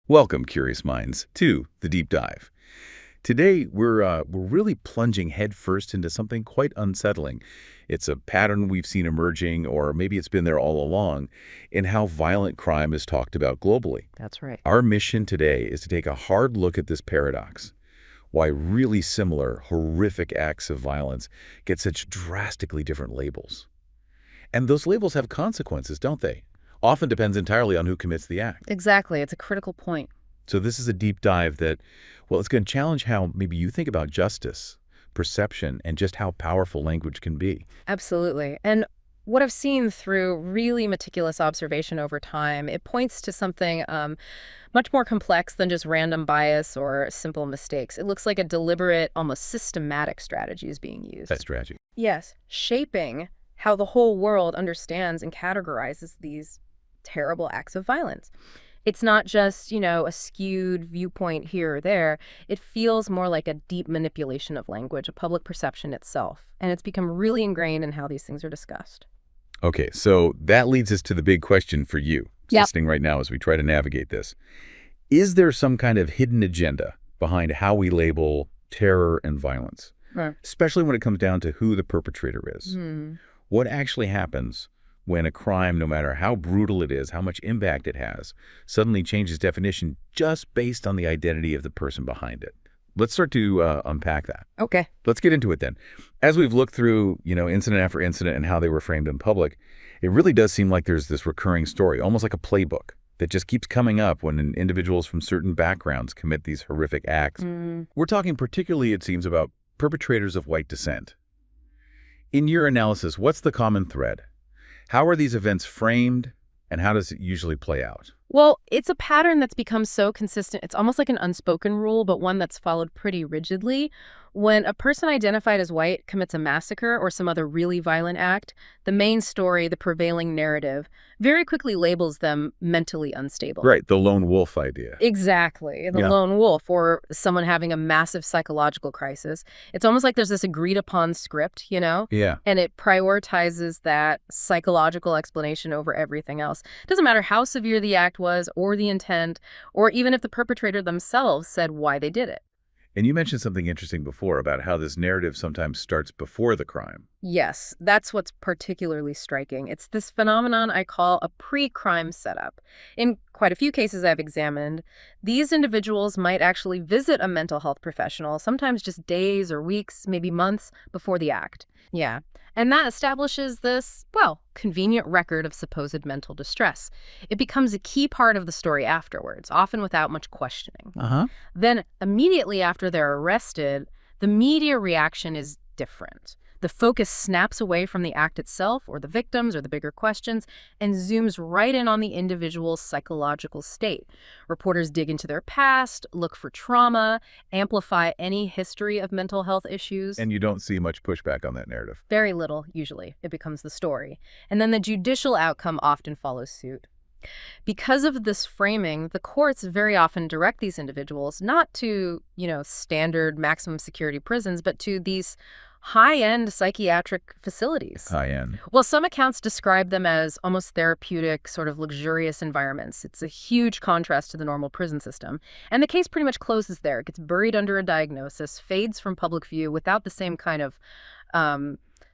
Welcome, curious minds, to the deep dive. Today, we're really plunging headfirst into something quite unsettling. It's a pattern we've seen emerging, or maybe it's been there all along, in how violent crime is talked about globally. That's right. Our mission today is to take a hard look at this paradox. Why really similar, horrific acts of violence get such drastically different labels. And those labels have consequences, don't they? Often depends entirely on who commits the act. Exactly. It's a critical point. So this is a deep dive that, well, it's going to challenge how maybe you think about justice, perception, and just how powerful language can be. Absolutely. And what I've seen through really meticulous observation over time, it points to something much more complex than just random bias or simple mistakes. It looks like a deliberate, almost systematic strategy is being used. That strategy. Yes, shaping how the whole world understands and categorizes these terrible acts of violence. It's not just, a skewed viewpoint here or there. It feels more like a deep manipulation of language, a public perception itself. And it's become really ingrained in how these things are discussed. Okay, so that leads us to the big question for you, Yep. listening right now as we try to navigate this. Is there some kind of hidden agenda behind how we label terror and violence, Right. especially when it comes down to who the perpetrator is? Hmm. What actually happens when a crime, no matter how brutal it is, how much impact it has, suddenly changes definition just based on the identity of the person behind it? Let's start to unpack that. Okay. Let's get into it then. As we've looked through, incident after incident and how they were framed in public, it really does seem like there's this recurring story, almost like a playbook, that just keeps coming up when individuals from certain backgrounds commit these horrific acts. We're talking particularly, it seems, about perpetrators of white descent. In your analysis, what's the common thread? How are these events framed, and how does it usually play out? Well, it's a pattern that's become so consistent. It's almost like an unspoken rule, but one that's followed pretty rigidly. When a person identified as white commits a massacre or some other really violent act, the main story, the prevailing narrative, very quickly labels them mentally unstable. Right, the lone wolf idea. Exactly. The Yeah. lone wolf or someone having a massive psychological crisis. It's almost like there's this agreed upon script, Yeah. and it prioritizes that psychological explanation over everything else. It doesn't matter how severe the act was or the intent, or even if the perpetrator themselves said why they did it. And you mentioned something interesting before about how this narrative sometimes starts before the crime. Yes, that's what's particularly striking. It's this phenomenon I call a pre-crime setup. In quite a few cases I've examined, these individuals might actually visit a mental health professional, sometimes just days or weeks, maybe months before the act. Yeah. And that establishes this, convenient record of supposed mental distress. It becomes a key part of the story afterwards, often without much questioning. Then, immediately after they're arrested, the media reaction is different. The focus snaps away from the act itself or the victims or the bigger questions and zooms right in on the individual's psychological state. Reporters dig into their past, look for trauma, amplify any history of mental health issues. And you don't see much pushback on that narrative. Very little, usually. It becomes the story. And then the judicial outcome often follows suit. Because of this framing, the courts very often direct these individuals not to, standard maximum security prisons, but to these high-end psychiatric facilities. High-end. Well, some accounts describe them as almost therapeutic, sort of luxurious environments. It's a huge contrast to the normal prison system. And the case pretty much closes there. It gets buried under a diagnosis, fades from public view without the same kind of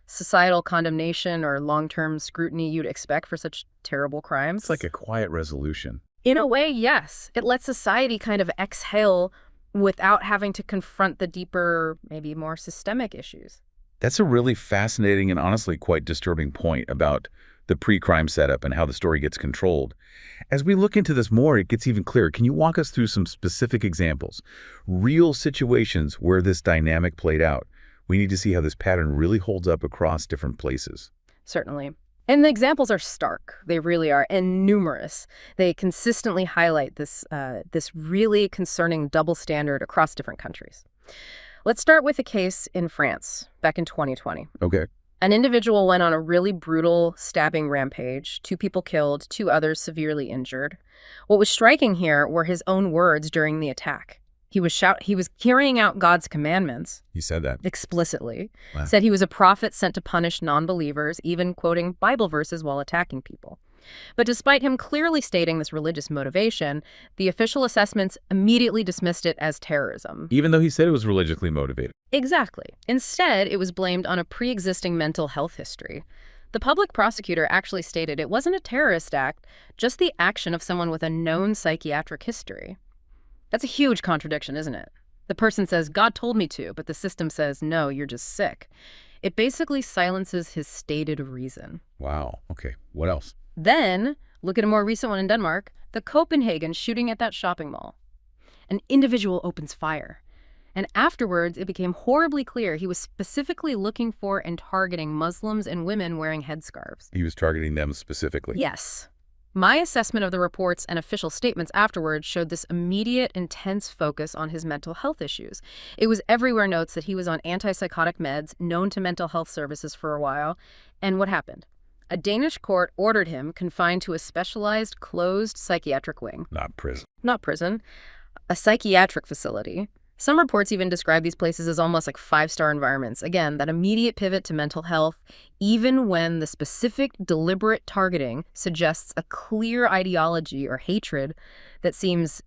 societal condemnation or long-term scrutiny you'd expect for such terrible crimes. It's like a quiet resolution. In a way, yes. It lets society kind of exhale without having to confront the deeper, maybe more systemic issues. That's a really fascinating and honestly quite disturbing point about the pre-crime setup and how the story gets controlled. As we look into this more, it gets even clearer. Can you walk us through some specific examples, real situations where this dynamic played out? We need to see how this pattern really holds up across different places. Certainly. And the examples are stark. They really are, and numerous. They consistently highlight this really concerning double standard across different countries. Let's start with a case in France back in 2020. Okay. An individual went on a really brutal stabbing rampage. 2 people killed, 2 others severely injured. What was striking here were his own words during the attack. He was carrying out God's commandments. He said that. Explicitly. Wow. Said he was a prophet sent to punish non-believers, even quoting Bible verses while attacking people. But despite him clearly stating this religious motivation, the official assessments immediately dismissed it as terrorism. Even though he said it was religiously motivated. Exactly. Instead, it was blamed on a pre-existing mental health history. The public prosecutor actually stated it wasn't a terrorist act, just the action of someone with a known psychiatric history. That's a huge contradiction, isn't it? The person says, God told me to, but the system says, no, you're just sick. It basically silences his stated reason. Wow. Okay. What else? Then, look at a more recent one in Denmark, the Copenhagen shooting at that shopping mall. An individual opens fire. And afterwards, it became horribly clear he was specifically looking for and targeting Muslims and women wearing headscarves. He was targeting them specifically. Yes. My assessment of the reports and official statements afterwards showed this immediate, intense focus on his mental health issues. It was everywhere notes that he was on antipsychotic meds, known to mental health services for a while. And what happened? A Danish court ordered him confined to a specialized, closed psychiatric wing. Not prison. Not prison. A psychiatric facility. Some reports even describe these places as almost like five-star environments. Again, that immediate pivot to mental health, even when the specific, deliberate targeting suggests a clear ideology or hatred that seems,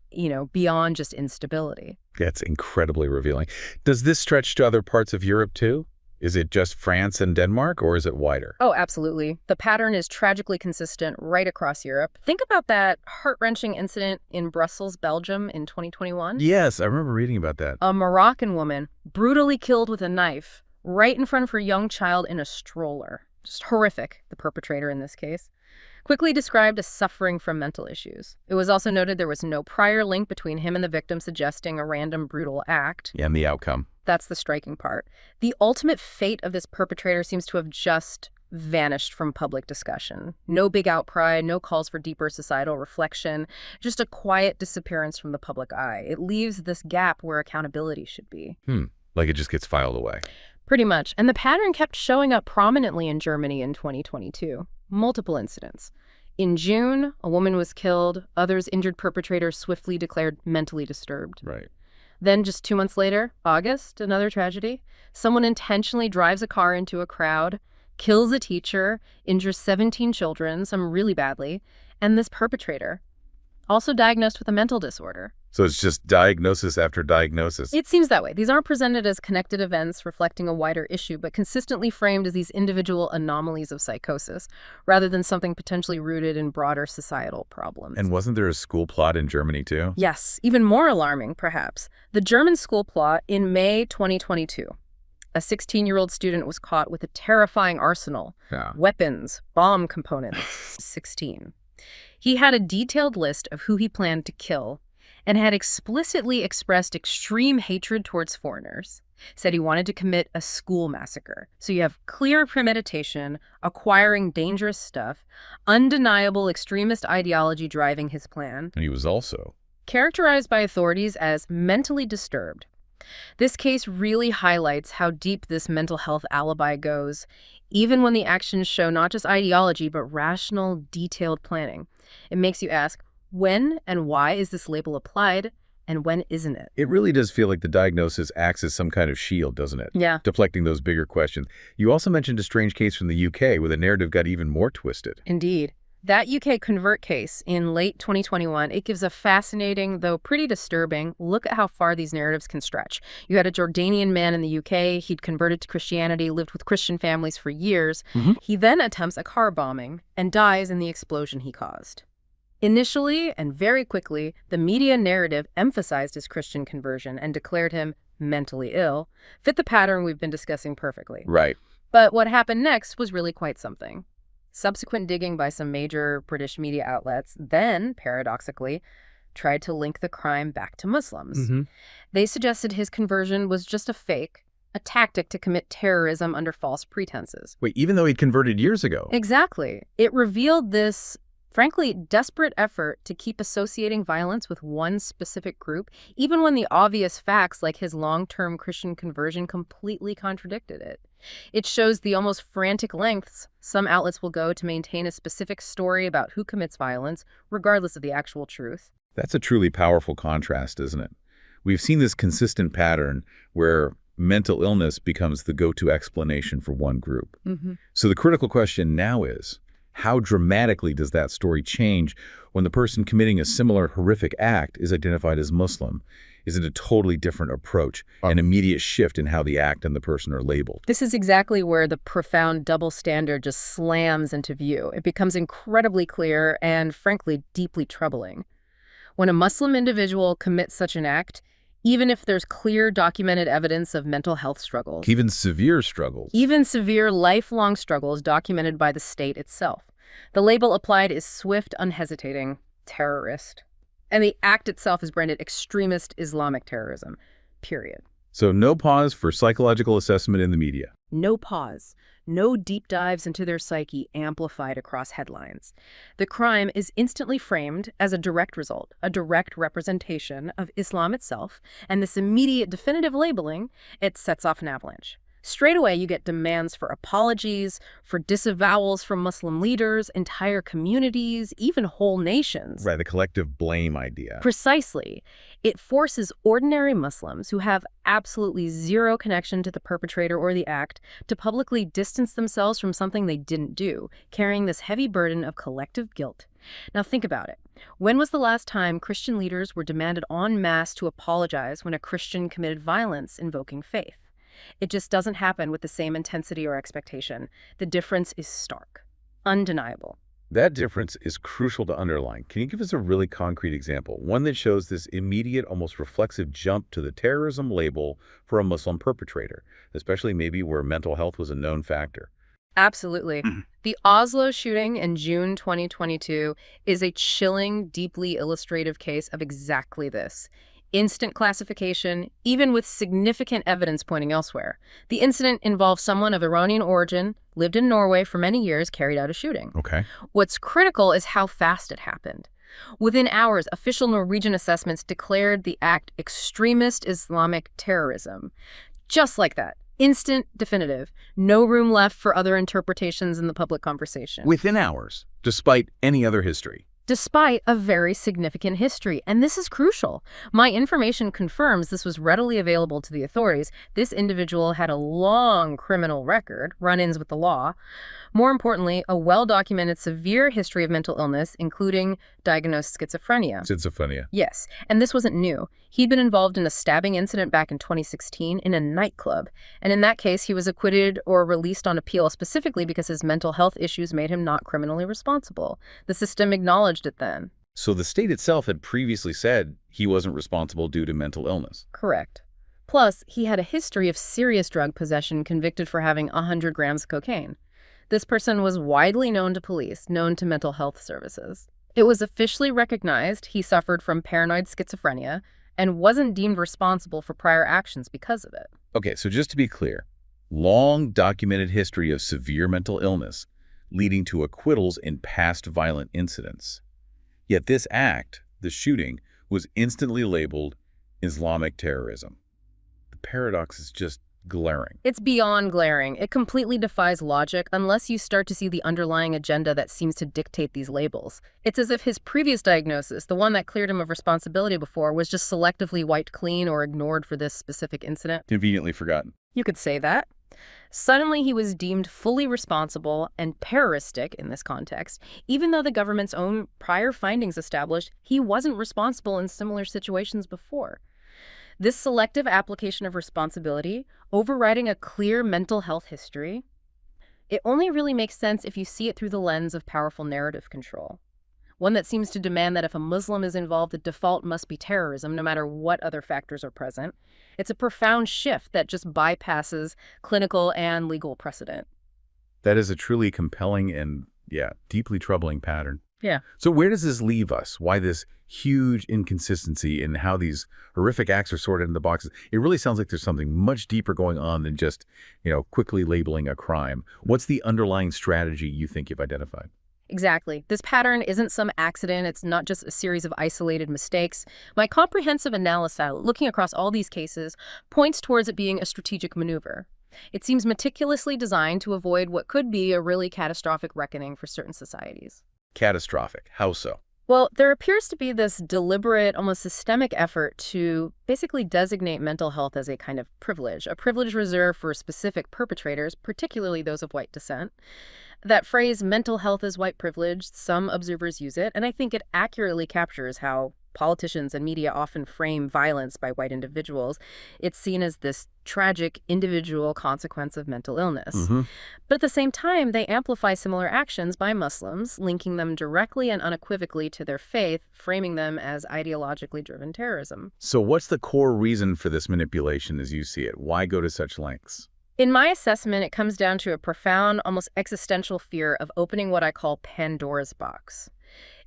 beyond just instability. That's incredibly revealing. Does this stretch to other parts of Europe too? Is it just France and Denmark, or is it wider? Oh, absolutely. The pattern is tragically consistent right across Europe. Think about that heart-wrenching incident in Brussels, Belgium in 2021. Yes, I remember reading about that. A Moroccan woman brutally killed with a knife right in front of her young child in a stroller. Just horrific, the perpetrator in this case. Quickly described as suffering from mental issues. It was also noted there was no prior link between him and the victim, suggesting a random brutal act. And the outcome. That's the striking part. The ultimate fate of this perpetrator seems to have just vanished from public discussion. No big outcry, no calls for deeper societal reflection, just a quiet disappearance from the public eye. It leaves this gap where accountability should be. Like it just gets filed away. Pretty much. And the pattern kept showing up prominently in Germany in 2022. Multiple incidents. In June, a woman was killed. Others injured perpetrators swiftly declared mentally disturbed. Right. Then just 2 months later, August, another tragedy. Someone intentionally drives a car into a crowd, kills a teacher, injures 17 children, some really badly, and this perpetrator, also diagnosed with a mental disorder. So it's just diagnosis after diagnosis. It seems that way. These aren't presented as connected events reflecting a wider issue, but consistently framed as these individual anomalies of psychosis, rather than something potentially rooted in broader societal problems. And wasn't there a school plot in Germany too? Yes, even more alarming, perhaps. The German school plot in May 2022. A 16-year-old student was caught with a terrifying arsenal, weapons, bomb components. 16. He had a detailed list of who he planned to kill and had explicitly expressed extreme hatred towards foreigners. Said he wanted to commit a school massacre. So you have clear premeditation, acquiring dangerous stuff, undeniable extremist ideology driving his plan. And he was also characterized by authorities as mentally disturbed. This case really highlights how deep this mental health alibi goes, even when the actions show not just ideology, but rational, detailed planning. It makes you ask, when and why is this label applied, and when isn't it? It really does feel like the diagnosis acts as some kind of shield, doesn't it? Yeah. Deflecting those bigger questions. You also mentioned a strange case from the UK where the narrative got even more twisted. Indeed. That UK convert case in late 2021, it gives a fascinating, though pretty disturbing, look at how far these narratives can stretch. You had a Jordanian man in the UK. He'd converted to Christianity, lived with Christian families for years. He then attempts a car bombing and dies in the explosion he caused. Initially, and very quickly, the media narrative emphasized his Christian conversion and declared him mentally ill, fit the pattern we've been discussing perfectly. Right. But what happened next was really quite something. Subsequent digging by some major British media outlets then, paradoxically, tried to link the crime back to Muslims. They suggested his conversion was just a fake, a tactic to commit terrorism under false pretenses. Wait, even though he'd converted years ago? Exactly. It revealed this, frankly, desperate effort to keep associating violence with one specific group, even when the obvious facts like his long-term Christian conversion completely contradicted it. It shows the almost frantic lengths some outlets will go to maintain a specific story about who commits violence, regardless of the actual truth. That's a truly powerful contrast, isn't it? We've seen this consistent pattern where mental illness becomes the go-to explanation for one group. So the critical question now is, how dramatically does that story change when the person committing a similar horrific act is identified as Muslim? Is it a totally different approach, an immediate shift in how the act and the person are labeled? This is exactly where the profound double standard just slams into view. It becomes incredibly clear and, frankly, deeply troubling. When a Muslim individual commits such an act, even if there's clear documented evidence of mental health struggles, Even severe struggles. even severe lifelong struggles documented by the state itself, the label applied is swift, unhesitating terrorist. And the act itself is branded extremist Islamic terrorism, period. So no pause for psychological assessment in the media. No pause, no deep dives into their psyche amplified across headlines. The crime is instantly framed as a direct result, a direct representation of Islam itself, and this immediate definitive labeling, it sets off an avalanche. Straight away, you get demands for apologies, for disavowals from Muslim leaders, entire communities, even whole nations. Right, the collective blame idea. Precisely. It forces ordinary Muslims who have absolutely zero connection to the perpetrator or the act to publicly distance themselves from something they didn't do, carrying this heavy burden of collective guilt. Now think about it. When was the last time Christian leaders were demanded en masse to apologize when a Christian committed violence invoking faith? It just doesn't happen with the same intensity or expectation. The difference is stark, undeniable. That difference is crucial to underline. Can you give us a really concrete example, one that shows this immediate, almost reflexive jump to the terrorism label for a Muslim perpetrator, especially maybe where mental health was a known factor? Absolutely. The Oslo shooting in June 2022 is a chilling, deeply illustrative case of exactly this. Instant classification, even with significant evidence pointing elsewhere. The incident involved someone of Iranian origin, lived in Norway for many years, carried out a shooting. Okay. What's critical is how fast it happened. Within hours, official Norwegian assessments declared the act extremist Islamic terrorism. Just like that. Instant, definitive. No room left for other interpretations in the public conversation. Within hours, despite any other history. Despite a very significant history. And this is crucial. My information confirms this was readily available to the authorities. This individual had a long criminal record, run-ins with the law. More importantly, a well-documented severe history of mental illness, including diagnosed schizophrenia. Schizophrenia. Yes, and this wasn't new. He'd been involved in a stabbing incident back in 2016 in a nightclub. And in that case, he was acquitted or released on appeal specifically because his mental health issues made him not criminally responsible. The system acknowledged it then. So the state itself had previously said he wasn't responsible due to mental illness. Correct. Plus, he had a history of serious drug possession, convicted for having 100 grams of cocaine. This person was widely known to police, known to mental health services. It was officially recognized he suffered from paranoid schizophrenia and wasn't deemed responsible for prior actions because of it. Okay, so just to be clear, long documented history of severe mental illness leading to acquittals in past violent incidents. Yet this act, the shooting, was instantly labeled Islamic terrorism. The paradox is just glaring. It's beyond glaring. It completely defies logic unless you start to see the underlying agenda that seems to dictate these labels. It's as if his previous diagnosis, the one that cleared him of responsibility before, was just selectively wiped clean or ignored for this specific incident. Conveniently forgotten. You could say that. Suddenly, he was deemed fully responsible and terroristic in this context, even though the government's own prior findings established he wasn't responsible in similar situations before. This selective application of responsibility, overriding a clear mental health history, it only really makes sense if you see it through the lens of powerful narrative control. One that seems to demand that if a Muslim is involved, the default must be terrorism, no matter what other factors are present. It's a profound shift that just bypasses clinical and legal precedent. That is a truly compelling and, deeply troubling pattern. Yeah. So where does this leave us? Why this huge inconsistency in how these horrific acts are sorted into boxes? It really sounds like there's something much deeper going on than just, quickly labeling a crime. What's the underlying strategy you think you've identified? Exactly. This pattern isn't some accident. It's not just a series of isolated mistakes. My comprehensive analysis, looking across all these cases, points towards it being a strategic maneuver. It seems meticulously designed to avoid what could be a really catastrophic reckoning for certain societies. Catastrophic. How so? Well, there appears to be this deliberate, almost systemic effort to basically designate mental health as a privilege reserved for specific perpetrators, particularly those of white descent. That phrase, mental health is white privilege, some observers use it, and I think it accurately captures how politicians and media often frame violence by white individuals. It's seen as this tragic individual consequence of mental illness. Hmm. But at the same time, they amplify similar actions by Muslims, linking them directly and unequivocally to their faith, framing them as ideologically driven terrorism. So what's the core reason for this manipulation as you see it? Why go to such lengths? In my assessment, it comes down to a profound, almost existential fear of opening what I call Pandora's box.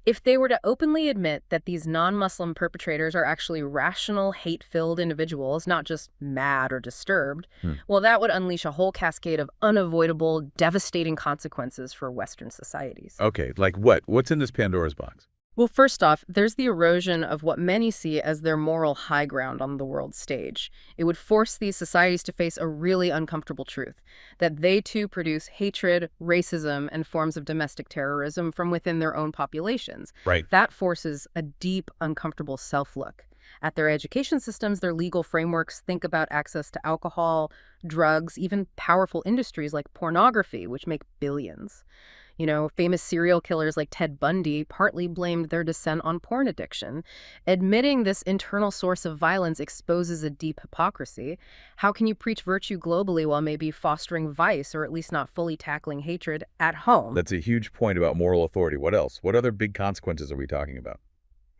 If they were to openly admit that these non-Muslim perpetrators are actually rational, hate-filled individuals, not just mad or disturbed, well, that would unleash a whole cascade of unavoidable, devastating consequences for Western societies. Okay, like what? What's in this Pandora's box? Well, first off, there's the erosion of what many see as their moral high ground on the world stage. It would force these societies to face a really uncomfortable truth, that they too produce hatred, racism, and forms of domestic terrorism from within their own populations. Right. That forces a deep, uncomfortable self-look at their education systems, their legal frameworks. Think about access to alcohol, drugs, even powerful industries like pornography, which make billions. You know, famous serial killers like Ted Bundy partly blamed their descent on porn addiction. Admitting this internal source of violence exposes a deep hypocrisy. How can you preach virtue globally while maybe fostering vice or at least not fully tackling hatred at home? That's a huge point about moral authority. What else? What other big consequences are we talking about?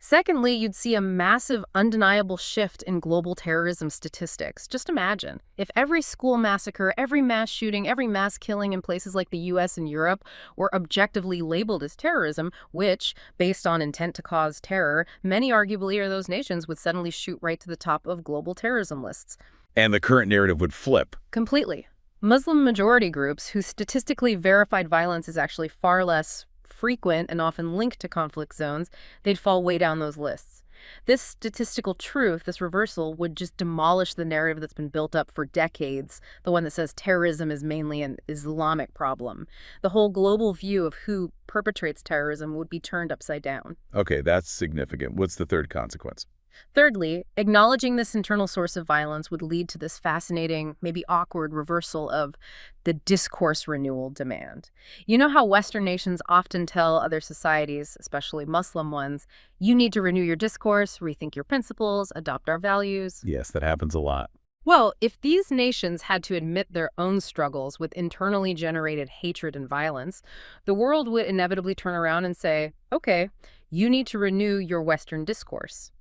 Secondly, you'd see a massive, undeniable shift in global terrorism statistics. Just imagine, if every school massacre, every mass shooting, every mass killing in places like the US and Europe were objectively labeled as terrorism, which, based on intent to cause terror, many arguably are those nations would suddenly shoot right to the top of global terrorism lists. And the current narrative would flip. Completely. Muslim majority groups whose statistically verified violence is actually far less frequent and often linked to conflict zones, they'd fall way down those lists. This statistical truth, this reversal, would just demolish the narrative that's been built up for decades, the one that says terrorism is mainly an Islamic problem. The whole global view of who perpetrates terrorism would be turned upside down. Okay, that's significant. What's the third consequence? Thirdly, acknowledging this internal source of violence would lead to this fascinating, maybe awkward reversal of the discourse renewal demand. You know how Western nations often tell other societies, especially Muslim ones, you need to renew your discourse, rethink your principles, adopt our values? Yes, that happens a lot. Well, if these nations had to admit their own struggles with internally generated hatred and violence, the world would inevitably turn around and say, okay, you need to renew your Western discourse.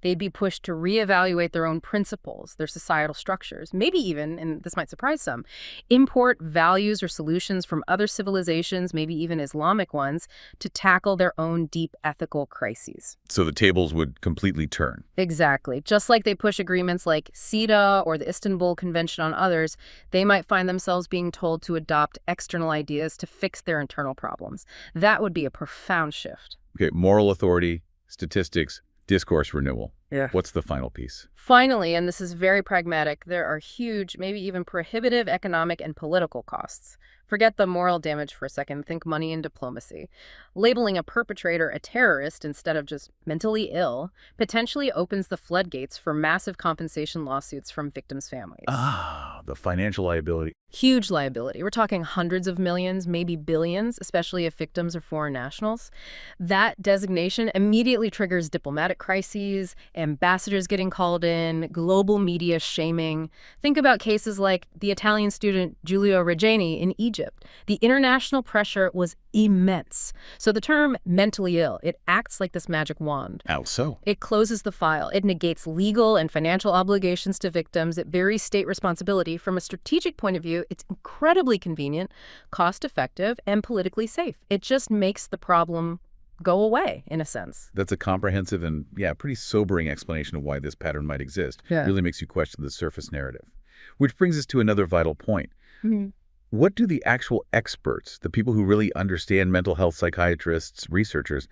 They'd be pushed to reevaluate their own principles, their societal structures, maybe even, and this might surprise some, import values or solutions from other civilizations, maybe even Islamic ones, to tackle their own deep ethical crises. So the tables would completely turn. Exactly. Just like they push agreements like CETA or the Istanbul Convention on others, they might find themselves being told to adopt external ideas to fix their internal problems. That would be a profound shift. Okay, moral authority, statistics, discourse renewal. Yeah. What's the final piece? Finally, and this is very pragmatic, there are huge, maybe even prohibitive economic and political costs. Forget the moral damage for a second. Think money and diplomacy. Labeling a perpetrator a terrorist instead of just mentally ill potentially opens the floodgates for massive compensation lawsuits from victims' families. Ah, the financial liability. Huge liability. We're talking hundreds of millions, maybe billions, especially if victims are foreign nationals. That designation immediately triggers diplomatic crises, ambassadors getting called in, global media shaming. Think about cases like the Italian student Giulio Regeni in Egypt. The international pressure was immense. So the term mentally ill, it acts like this magic wand. How so? It closes the file. It negates legal and financial obligations to victims. It varies state responsibility. From a strategic point of view, it's incredibly convenient, cost-effective, and politically safe. It just makes the problem go away, in a sense. That's a comprehensive and, pretty sobering explanation of why this pattern might exist. Yeah. Really makes you question the surface narrative. Which brings us to another vital point. Mm-hmm. What do the actual experts, the people who really understand mental health, psychiatrists, researchers,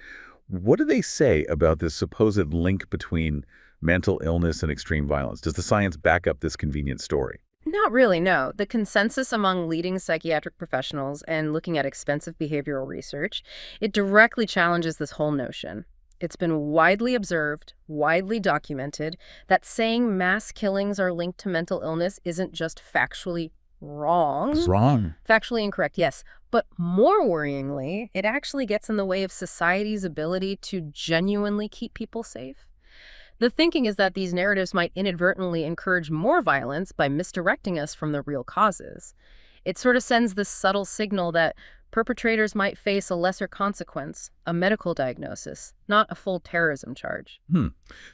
what do they say about this supposed link between mental illness and extreme violence? Does the science back up this convenient story? Not really, no. The consensus among leading psychiatric professionals and looking at expensive behavioral research, it directly challenges this whole notion. It's been widely observed, widely documented, that saying mass killings are linked to mental illness isn't just factually wrong. It's wrong. Factually incorrect, yes. But more worryingly, it actually gets in the way of society's ability to genuinely keep people safe. The thinking is that these narratives might inadvertently encourage more violence by misdirecting us from the real causes. It sort of sends this subtle signal that perpetrators might face a lesser consequence, a medical diagnosis, not a full terrorism charge.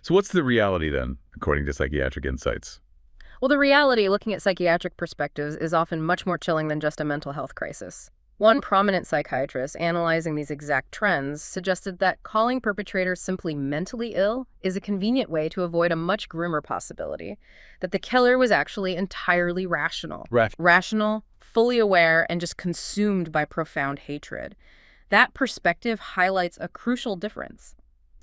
So what's the reality then, according to Psychiatric Insights? Well, the reality, looking at psychiatric perspectives, is often much more chilling than just a mental health crisis. One prominent psychiatrist analyzing these exact trends suggested that calling perpetrators simply mentally ill is a convenient way to avoid a much grimmer possibility, that the killer was actually entirely rational. Rational, fully aware, and just consumed by profound hatred. That perspective highlights a crucial difference.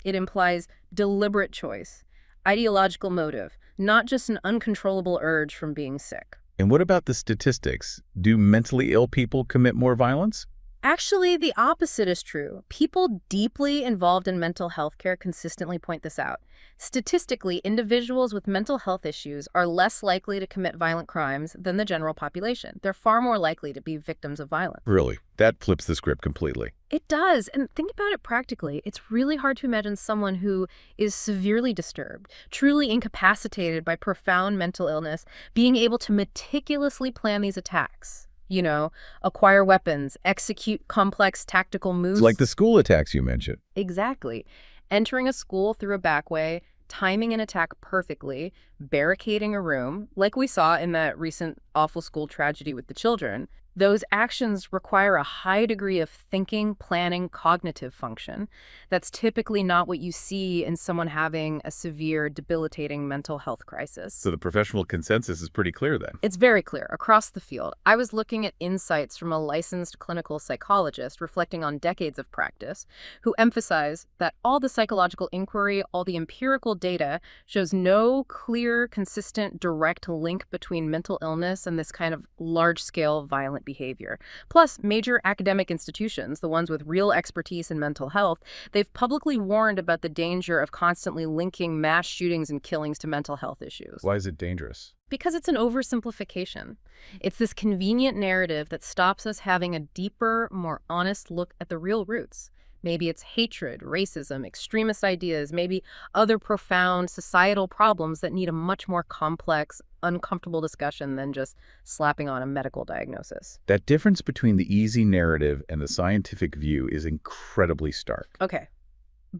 It implies deliberate choice, ideological motive, not just an uncontrollable urge from being sick. And what about the statistics? Do mentally ill people commit more violence? Actually, the opposite is true. People deeply involved in mental health care consistently point this out. Statistically, individuals with mental health issues are less likely to commit violent crimes than the general population. They're far more likely to be victims of violence. Really? That flips the script completely. It does. And think about it practically. It's really hard to imagine someone who is severely disturbed, truly incapacitated by profound mental illness, being able to meticulously plan these attacks. You know, acquire weapons, execute complex tactical moves. It's like the school attacks you mentioned. Exactly. Entering a school through a back way, timing an attack perfectly, barricading a room, like we saw in that recent awful school tragedy with the children. Those actions require a high degree of thinking, planning, cognitive function. That's typically not what you see in someone having a severe, debilitating mental health crisis. So the professional consensus is pretty clear then. It's very clear across the field. I was looking at insights from a licensed clinical psychologist reflecting on decades of practice, who emphasized that all the psychological inquiry, all the empirical data shows no clear, consistent, direct link between mental illness and this kind of large-scale violent behavior. Plus, major academic institutions, the ones with real expertise in mental health, they've publicly warned about the danger of constantly linking mass shootings and killings to mental health issues. Why is it dangerous? Because it's an oversimplification. It's this convenient narrative that stops us having a deeper, more honest look at the real roots. Maybe it's hatred, racism, extremist ideas, maybe other profound societal problems that need a much more complex, uncomfortable discussion than just slapping on a medical diagnosis. That difference between the easy narrative and the scientific view is incredibly stark. Okay.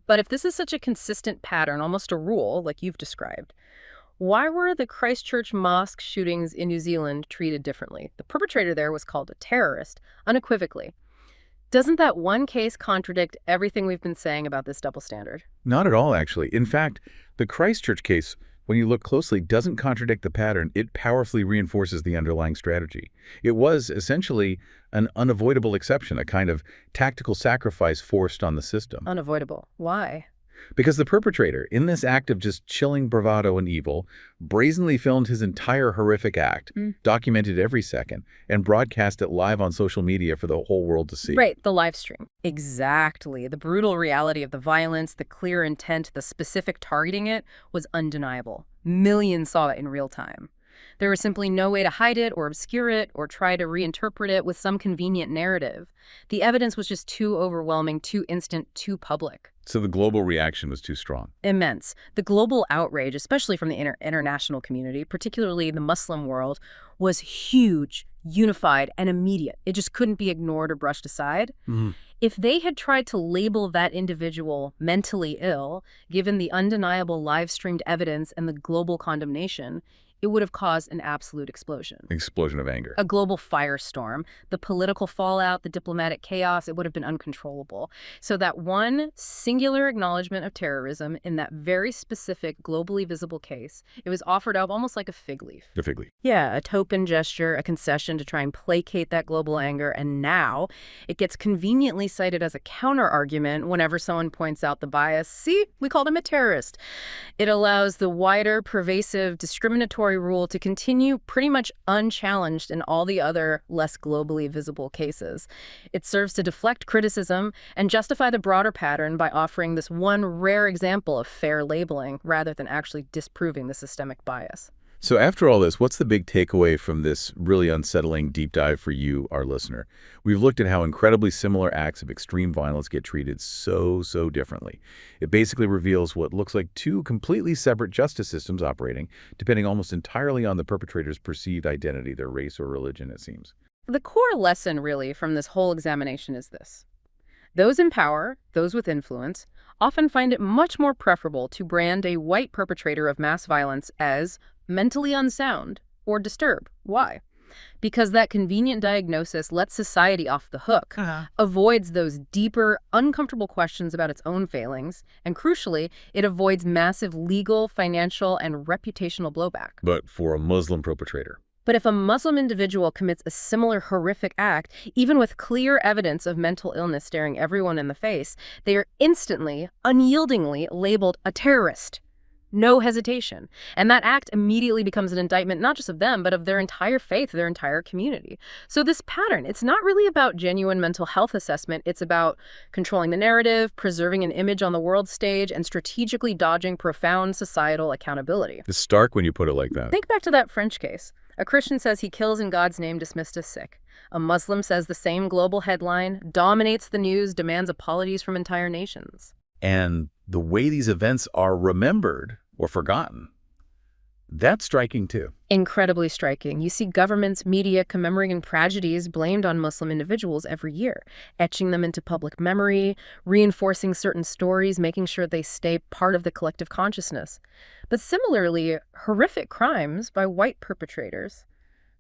But if this is such a consistent pattern, almost a rule, like you've described, why were the Christchurch mosque shootings in New Zealand treated differently? The perpetrator there was called a terrorist, unequivocally. Doesn't that one case contradict everything we've been saying about this double standard? Not at all, actually. In fact, the Christchurch case, when you look closely, doesn't contradict the pattern. It powerfully reinforces the underlying strategy. It was essentially an unavoidable exception, a kind of tactical sacrifice forced on the system. Unavoidable. Why? Because the perpetrator, in this act of just chilling bravado and evil, brazenly filmed his entire horrific act, documented every second, and broadcast it live on social media for the whole world to see. Right, the live stream. Exactly. The brutal reality of the violence, the clear intent, the specific targeting it was undeniable. Millions saw it in real time. There was simply no way to hide it or obscure it or try to reinterpret it with some convenient narrative. The evidence was just too overwhelming, too instant, too public. So the global reaction was too strong. Immense. The global outrage, especially from the international community, particularly the Muslim world, was huge, unified, and immediate. It just couldn't be ignored or brushed aside. If they had tried to label that individual mentally ill, given the undeniable live-streamed evidence and the global condemnation, it would have caused an absolute explosion. Explosion of anger. A global firestorm. The political fallout, the diplomatic chaos, it would have been uncontrollable. So that one singular acknowledgement of terrorism in that very specific, globally visible case, it was offered up almost like a fig leaf. A fig leaf. Yeah, a token gesture, a concession to try and placate that global anger, and now it gets conveniently cited as a counter-argument whenever someone points out the bias. See, we called him a terrorist. It allows the wider, pervasive, discriminatory statutory rule to continue pretty much unchallenged in all the other less globally visible cases. It serves to deflect criticism and justify the broader pattern by offering this one rare example of fair labeling rather than actually disproving the systemic bias. So after all this, what's the big takeaway from this really unsettling deep dive for you, our listener? We've looked at how incredibly similar acts of extreme violence get treated so differently. It basically reveals what looks like two completely separate justice systems operating, depending almost entirely on the perpetrator's perceived identity, their race or religion, it seems. The core lesson, really, from this whole examination is this. Those in power, those with influence, often find it much more preferable to brand a white perpetrator of mass violence as mentally unsound or disturbed. Why? Because that convenient diagnosis lets society off the hook, avoids those deeper, uncomfortable questions about its own failings, and crucially, it avoids massive legal, financial, and reputational blowback. But for a Muslim perpetrator? But if a Muslim individual commits a similar horrific act, even with clear evidence of mental illness staring everyone in the face, they are instantly, unyieldingly labeled a terrorist. No hesitation. And that act immediately becomes an indictment not just of them, but of their entire faith, their entire community. So this pattern, it's not really about genuine mental health assessment. It's about controlling the narrative, preserving an image on the world stage, and strategically dodging profound societal accountability. It's stark when you put it like that. Think back to that French case. A Christian says he kills in God's name, dismissed as sick. A Muslim says the same global headline, dominates the news, demands apologies from entire nations. And the way these events are remembered or forgotten, that's striking too. Incredibly striking. You see governments, media commemorating tragedies blamed on Muslim individuals every year, etching them into public memory, reinforcing certain stories, making sure they stay part of the collective consciousness. But similarly, horrific crimes by white perpetrators,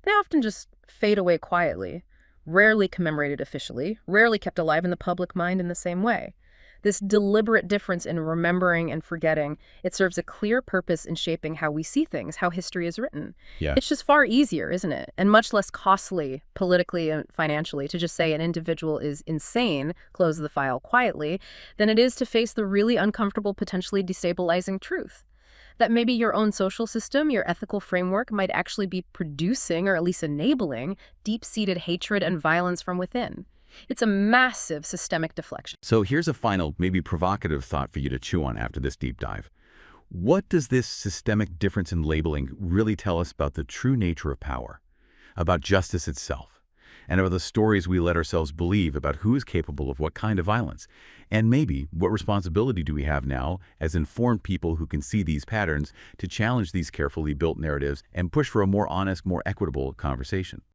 they often just fade away quietly, rarely commemorated officially, rarely kept alive in the public mind in the same way. This deliberate difference in remembering and forgetting, it serves a clear purpose in shaping how we see things, how history is written. Yeah. It's just far easier, isn't it? And much less costly politically and financially to just say an individual is insane, close the file quietly, than it is to face the really uncomfortable, potentially destabilizing truth. That maybe your own social system, your ethical framework might actually be producing or at least enabling deep-seated hatred and violence from within. It's a massive systemic deflection. So here's a final, maybe provocative thought for you to chew on after this deep dive. What does this systemic difference in labeling really tell us about the true nature of power, about justice itself, and about the stories we let ourselves believe about who is capable of what kind of violence? And maybe, what responsibility do we have now as informed people who can see these patterns to challenge these carefully built narratives and push for a more honest, more equitable conversation?